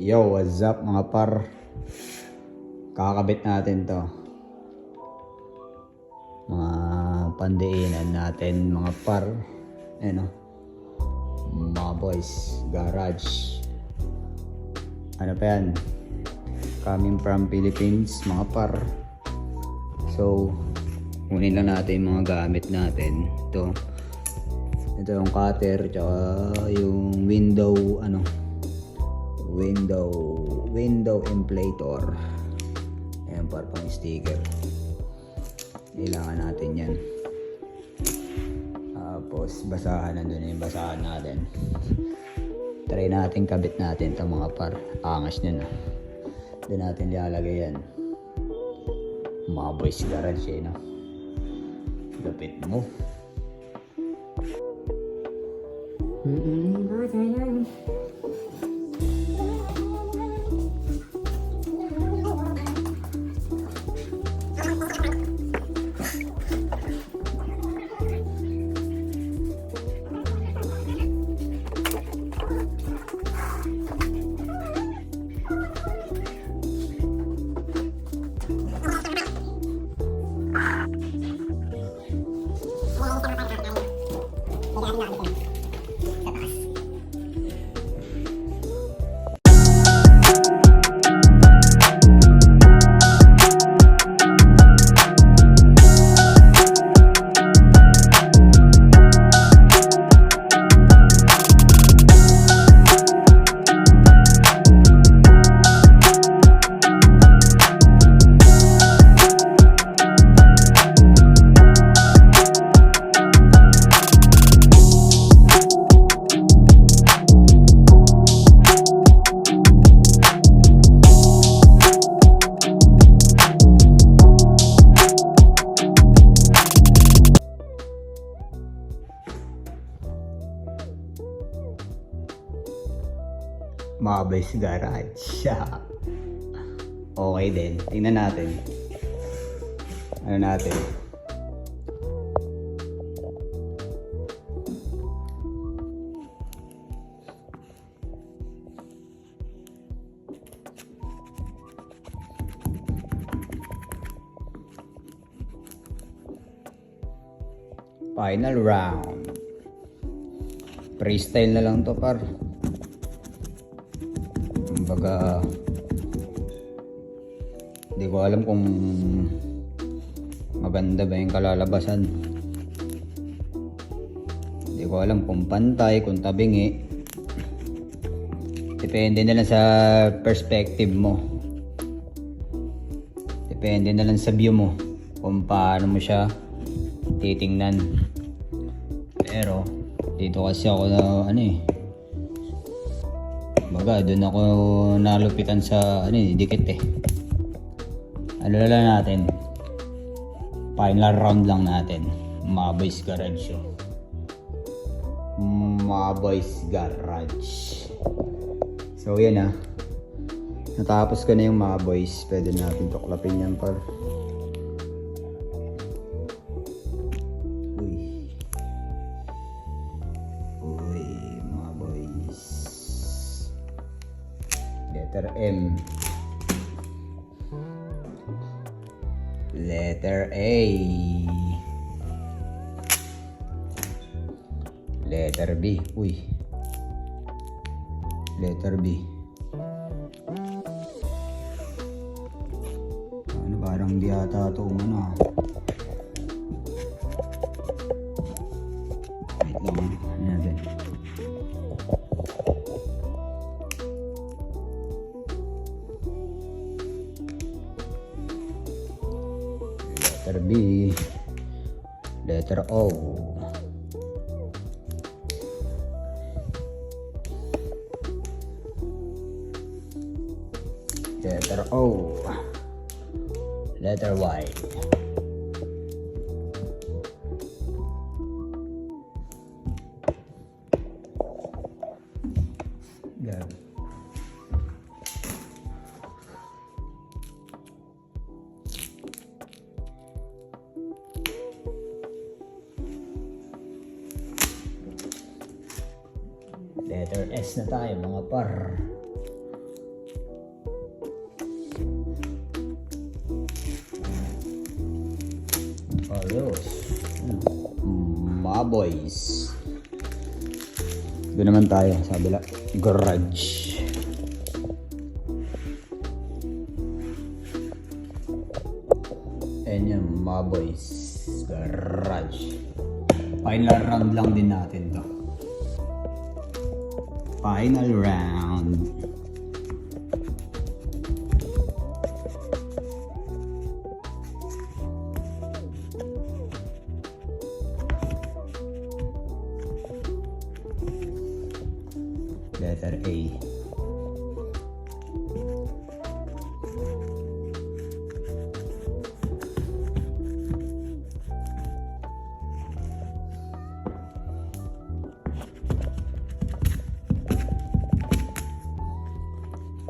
Yo, what's up mga par? Kakabit natin to. Mga pandiinan natin mga par. Ayan o. Mga boys, garage. Ano pa yan? Coming from Philippines mga par. So, kunin lang natin yung mga gamit natin. Ito yung cutter, tsaka yung window inflator. Ayan, para pang sticker. Kailangan natin yan. Tapos basahan, nandun yung basahan natin. Try natin kabit natin ito mga par. Angas nyo na. Doon natin ilalagay yan. Mga boys garage no? Lapit mo. Mabay sa garage. Okay din. Tingnan natin. Ano natin? Final round. Freestyle na lang to par. Kumbaga, hindi ko alam kung maganda ba yung kalalabasan. Hindi ko alam kung pantay, kung tabingi. Depende na lang sa perspective mo. Depende na lang sa view mo kung paano mo siya titingnan. Pero dito kasi ako na baga, doon ako nalupitan sa dikit Ano lang natin, final round lang natin. Mga boys garage Mga boys garage. So yan natapos ko na yung mga boys. Pwede natin tuklapin yan par. Letter M. Letter A. Letter B. Letter B. Parang di ata ito Wait lang natin. Letter B. Letter O. Letter O. Letter Y. Yan. Letter S na tayo mga par. mga boys. Doon naman tayo sa kabila. Garage. Ayan yan mga boys. Garage. Final round lang din natin to. Final round. Letter A.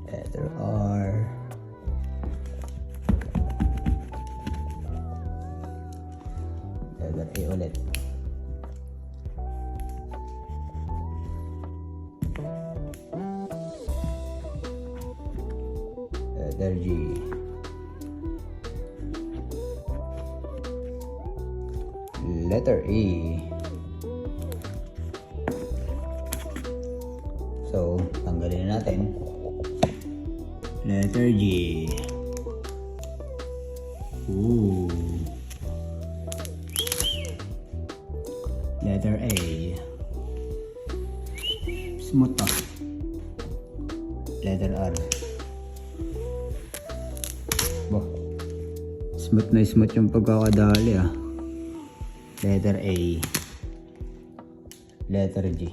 Letter R. Letter A ulit. Letter G. Letter E. So, tanggalin na natin. Letter G. Ooh. Letter A. Smooth pa. Letter R. Bah. Smooth na smooth yung pagkakadali ah. Letter A. Letter G.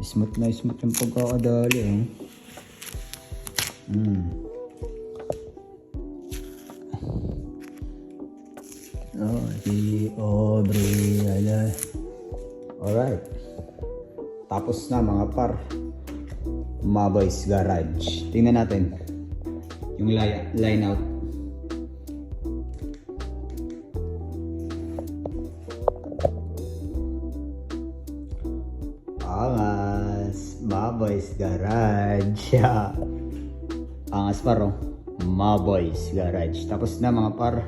Smooth na smooth yung pagkakadali eh. Oh, si Aubrey. Alright. Tapos na mga par. Mga boys garage. Tingnan natin yung line out. Angas. Mga boys garage. Angas par oh. Mga boys garage. Tapos na mga par.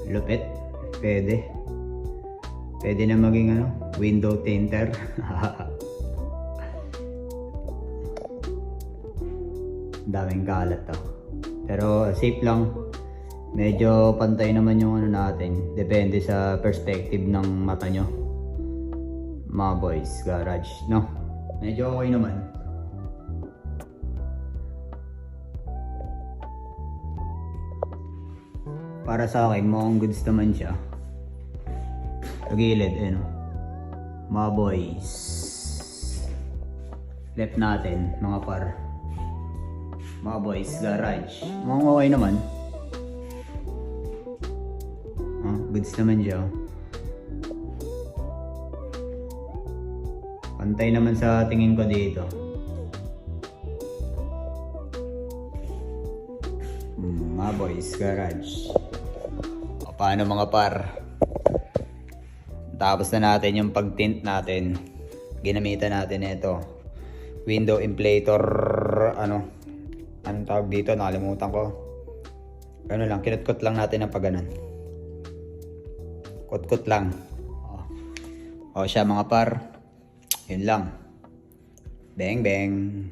Lupit. Pwede. Pwede na maging window tinter. Daming kalat to. Pero safe lang. Medyo pantay naman yung natin. Depende sa perspective ng mata nyo. Mga boys garage. No? Medyo okay naman. Para sa akin, mukhang goods naman siya. Sa gilid, mga boys. Left natin, mga par. Mga boys, garage. Mukhang okay naman. Goods naman siya. Pantay naman sa tingin ko dito. Mga boys, garage. O, paano mga par? Tapos na natin yung pag-tint natin. Ginamitan natin ito. Window inflator, anong tawag dito? Nakalimutan ko. Lang, kinutkot lang natin ang pag-ganon. Kutkot lang. O siya mga par. Yun lang. Bang bang.